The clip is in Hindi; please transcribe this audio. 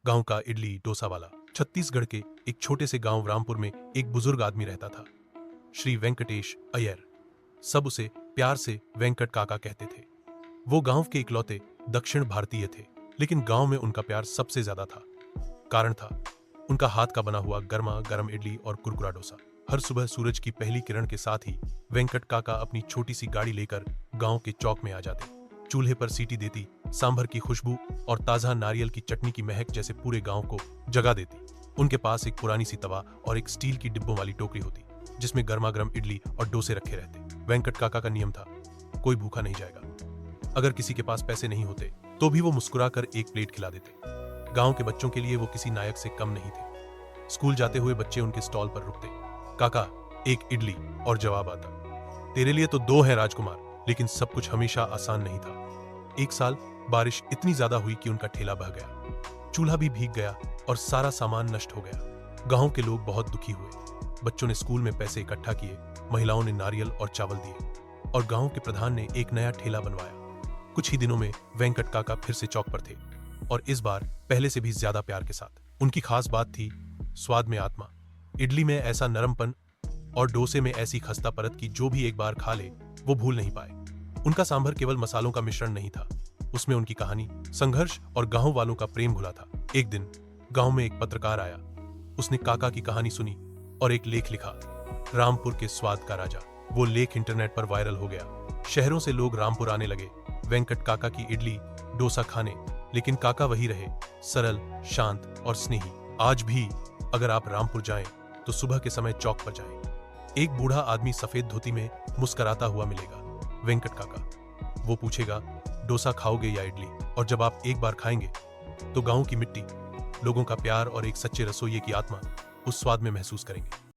गांव का इडली डोसा वाला। छत्तीसगढ़ के एक छोटे से गांव रामपुर में एक बुजुर्ग आदमी रहता था, श्री वेंकटेश अय्यर। सब उसे प्यार से वेंकट काका कहते थे। वो गांव के इकलौते दक्षिण भारतीय थे, लेकिन गांव में उनका प्यार सबसे ज्यादा था। कारण था उनका हाथ का बना हुआ गर्मा गर्म इडली और कुरकुरा डोसा। हर सुबह सूरज की पहली किरण के साथ ही वेंकट काका अपनी छोटी सी गाड़ी लेकर गांव के चौक में आ जाते। चूल्हे पर सीटी देती सांभर की खुशबू और ताजा नारियल की चटनी की महक जैसे पूरे गांव को जगा देती। उनके पास एक पुरानी सी तवा और एक स्टील की डिब्बों वाली टोकरी होती, जिसमें गर्मा गर्म इडली और डोसे रखे रहते। वेंकट काका का नियम था, कोई भूखा नहीं जाएगा। अगर किसी के पास पैसे नहीं होते तो भी वो मुस्कुराकर एक प्लेट खिला देते। गांव के बच्चों के लिए वो किसी नायक से कम नहीं थे। स्कूल जाते हुए बच्चे उनके स्टॉल पर रुकते। काका, एक इडली, और जवाब आता, तेरे लिए तो दो हैं राजकुमार। लेकिन सब कुछ हमेशा आसान नहीं था। एक साल बारिश इतनी ज्यादा हुई कि उनका ठेला बह गया, चूल्हा भी भीग गया और सारा सामान नष्ट हो गया। गांव के लोग बहुत दुखी हुए। बच्चों ने स्कूल में पैसे इकट्ठा किए, महिलाओं ने नारियल और चावल दिए, और गांव के प्रधान ने एक नया ठेला बनवाया। कुछ ही दिनों में वेंकट काका फिर से चौक पर थे, और इस बार पहले से भी ज्यादा प्यार के साथ। उनकी खास बात थी स्वाद में आत्मा। इडली में ऐसा नरमपन और डोसे में ऐसी खस्ता परत की जो भी एक बार खा ले वो भूल नहीं पाए। उनका सांभर केवल मसालों का मिश्रण नहीं था, उसमें उनकी कहानी, संघर्ष और गांव वालों का प्रेम घुला था। एक दिन गांव में एक पत्रकार आया। उसने काका की कहानी सुनी और एक लेख लिखा, रामपुर के स्वाद का राजा। वो लेख इंटरनेट पर वायरल हो गया। शहरों से लोग रामपुर आने लगे वेंकट काका की इडली डोसा खाने। लेकिन काका वही रहे, सरल, शांत और स्नेही। आज भी अगर आप रामपुर जाएं तो सुबह के समय चौक पर जाएं। एक बूढ़ा आदमी सफेद धोती में मुस्कुराता हुआ मिलेगा। वेंकट काका। वो पूछेगा, डोसा खाओगे या इडली? और जब आप एक बार खाएंगे तो गांव की मिट्टी, लोगों का प्यार और एक सच्चे रसोइये की आत्मा उस स्वाद में महसूस करेंगे।